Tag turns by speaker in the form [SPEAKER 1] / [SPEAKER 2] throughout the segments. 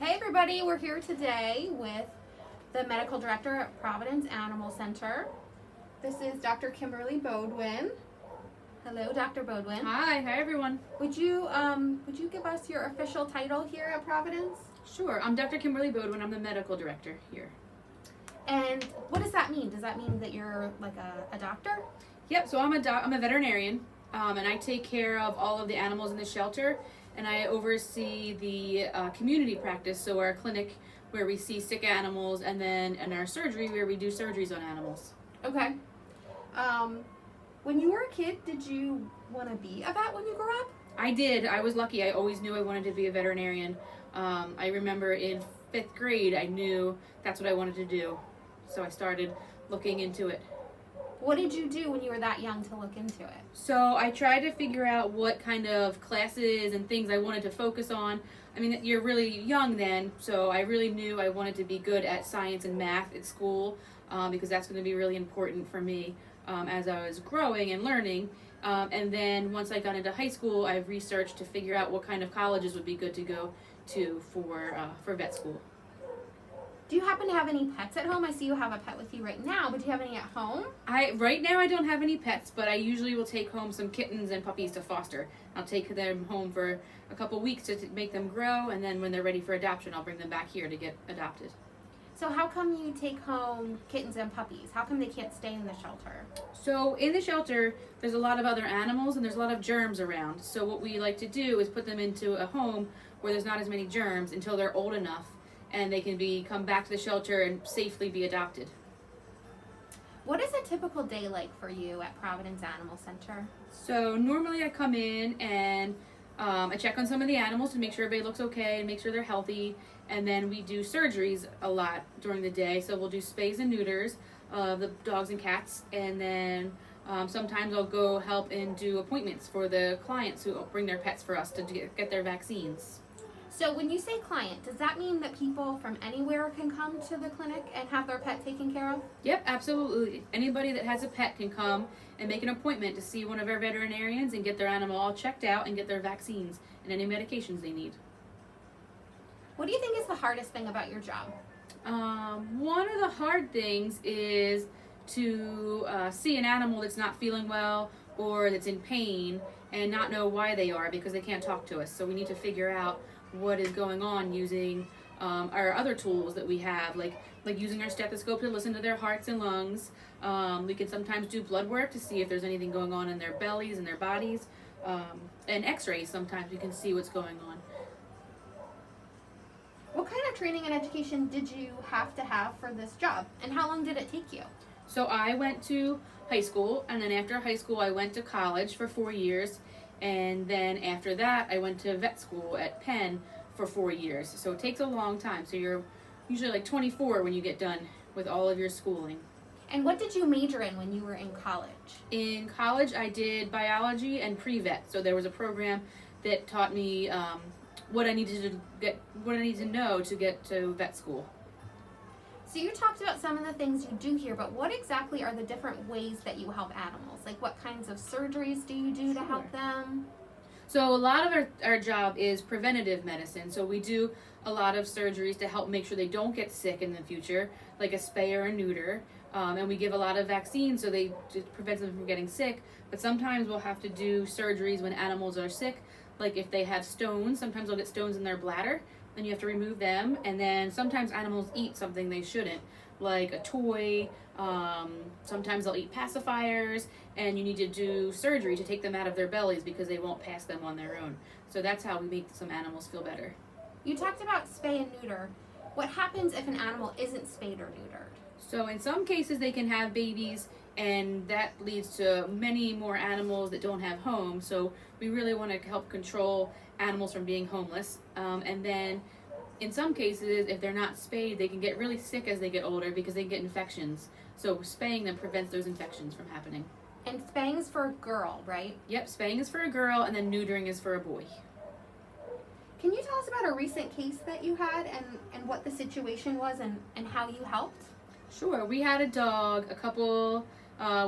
[SPEAKER 1] Hey everybody, we're here today with the medical director at Providence Animal Center. This is Dr. Kimberly Bodwin. Hello, Dr. Bodwin.
[SPEAKER 2] Hi everyone.
[SPEAKER 1] Would you give us your official title here at Providence?
[SPEAKER 2] Sure, I'm Dr. Kimberly Bodwin. I'm the medical director here.
[SPEAKER 1] And what does that mean? Does that mean that you're like a doctor?
[SPEAKER 2] Yep, so I'm a veterinarian, and I take care of all of the animals in the shelter, and I oversee the community practice, so our clinic where we see sick animals, and then in our surgery where we do surgeries on animals.
[SPEAKER 1] Okay. When you were a kid, did you want to be a vet when you grew up?
[SPEAKER 2] I did. I was lucky. I always knew I wanted to be a veterinarian. I remember in 5th grade, I knew that's what I wanted to do, so I started looking into it.
[SPEAKER 1] What did you do when you were that young to look into it?
[SPEAKER 2] So I tried to figure out what kind of classes and things I wanted to focus on. I mean, you're really young then, so I really knew I wanted to be good at science and math at school, because that's going to be really important for me as I was growing and learning. And then once I got into high school, I researched to figure out what kind of colleges would be good to go to for vet school.
[SPEAKER 1] Do you happen to have any pets at home? I see you have a pet with you right now, but do you have any at home?
[SPEAKER 2] Right now I don't have any pets, but I usually will take home some kittens and puppies to foster. I'll take them home for a couple weeks to make them grow, and then when they're ready for adoption, I'll bring them back here to get adopted.
[SPEAKER 1] So how come you take home kittens and puppies? How come they can't stay in the shelter?
[SPEAKER 2] So in the shelter, there's a lot of other animals and there's a lot of germs around. So what we like to do is put them into a home where there's not as many germs until they're old enough and they can come back to the shelter and safely be adopted.
[SPEAKER 1] What is a typical day like for you at Providence Animal Center?
[SPEAKER 2] So normally I come in and I check on some of the animals to make sure everybody looks okay and make sure they're healthy. And then we do surgeries a lot during the day. So we'll do spays and neuters of the dogs and cats. And then sometimes I'll go help and do appointments for the clients who bring their pets for us to get their vaccines.
[SPEAKER 1] So when you say client, does that mean that people from anywhere can come to the clinic and have their pet taken care of?
[SPEAKER 2] Yep, absolutely. Anybody that has a pet can come and make an appointment to see one of our veterinarians and get their animal all checked out and get their vaccines and any medications they need.
[SPEAKER 1] What do you think is the hardest thing about your job?
[SPEAKER 2] One of the hard things is to see an animal that's not feeling well or that's in pain and not know why they are because they can't talk to us. So we need to figure out what is going on using our other tools that we have, like using our stethoscope to listen to their hearts and lungs. We can sometimes do blood work to see if there's anything going on in their bellies and their bodies, and x-rays sometimes we can see what's going on.
[SPEAKER 1] What kind of training and education did you have to have for this job, and how long did it take you?
[SPEAKER 2] So I went to high school, and then after high school I went to college for 4 years, and then after that I went to vet school at Penn for 4 years. So it takes a long time. So you're usually like 24 when you get done with all of your schooling.
[SPEAKER 1] And what did you major in when you were in college?
[SPEAKER 2] In college I did biology and pre-vet. So there was a program that taught me what I needed to know to get to vet school.
[SPEAKER 1] So you talked about some of the things you do here, but what exactly are the different ways that you help animals? Like what kinds of surgeries do you do to help them?
[SPEAKER 2] So a lot of our job is preventative medicine. So we do a lot of surgeries to help make sure they don't get sick in the future, like a spay or a neuter. And we give a lot of vaccines so they just prevent them from getting sick. But sometimes we'll have to do surgeries when animals are sick, like if they have stones. Sometimes they'll get stones in their bladder. Then you have to remove them, and then sometimes animals eat something they shouldn't, like a toy. Sometimes they'll eat pacifiers, and you need to do surgery to take them out of their bellies because they won't pass them on their own. So that's how we make some animals feel better.
[SPEAKER 1] You talked about spay and neuter. What happens if an animal isn't spayed or neutered?
[SPEAKER 2] So in some cases they can have babies, and that leads to many more animals that don't have homes. So we really want to help control animals from being homeless. And then in some cases, if they're not spayed, they can get really sick as they get older because they get infections. So spaying them prevents those infections from happening.
[SPEAKER 1] And spaying is for a girl, right?
[SPEAKER 2] Yep, spaying is for a girl, and then neutering is for a boy.
[SPEAKER 1] Can you tell us about a recent case that you had and what the situation was and how you helped?
[SPEAKER 2] Sure. We had a dog a couple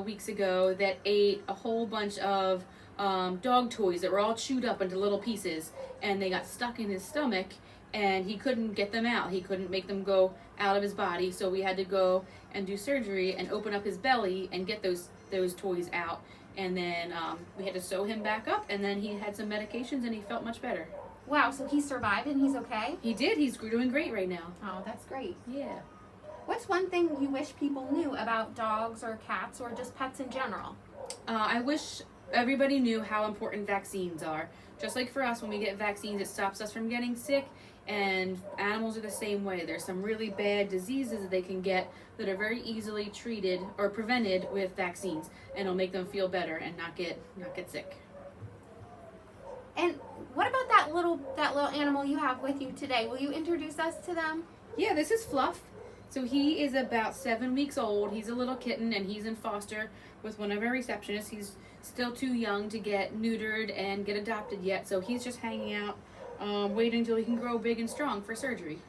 [SPEAKER 2] weeks ago that ate a whole bunch of dog toys that were all chewed up into little pieces, and they got stuck in his stomach, and he couldn't get them out. He couldn't make them go out of his body, so we had to go and do surgery and open up his belly and get those toys out. And then we had to sew him back up, and then he had some medications, and he felt much better.
[SPEAKER 1] Wow, so he survived and he's okay?
[SPEAKER 2] He did. He's doing great right now.
[SPEAKER 1] Oh, that's great.
[SPEAKER 2] Yeah.
[SPEAKER 1] What's one thing you wish people knew about dogs or cats or just pets in general?
[SPEAKER 2] I wish everybody knew how important vaccines are. Just like for us, when we get vaccines, it stops us from getting sick, and animals are the same way. There's some really bad diseases that they can get that are very easily treated or prevented with vaccines, and it'll make them feel better and not get sick.
[SPEAKER 1] And what about that little animal you have with you today? Will you introduce us to them?
[SPEAKER 2] Yeah, this is Fluff. So he is about 7 weeks old. He's a little kitten, and he's in foster with one of our receptionists. He's still too young to get neutered and get adopted yet, so he's just hanging out, waiting until he can grow big and strong for surgery.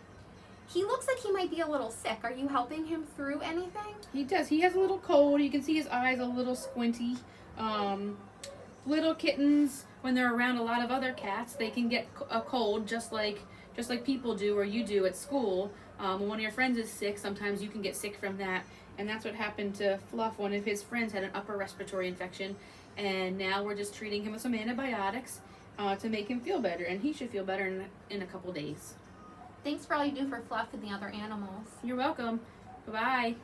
[SPEAKER 1] He looks like he might be a little sick. Are you helping him through anything?
[SPEAKER 2] He does. He has a little cold. You can see his eyes a little squinty. Little kittens, when they're around a lot of other cats, they can get a cold just like people do or you do at school. When one of your friends is sick, sometimes you can get sick from that. And that's what happened to Fluff. One of his friends had an upper respiratory infection, and now we're just treating him with some antibiotics to make him feel better, and he should feel better in a couple days.
[SPEAKER 1] Thanks for all you do for Fluff and the other animals.
[SPEAKER 2] You're welcome. Bye-bye.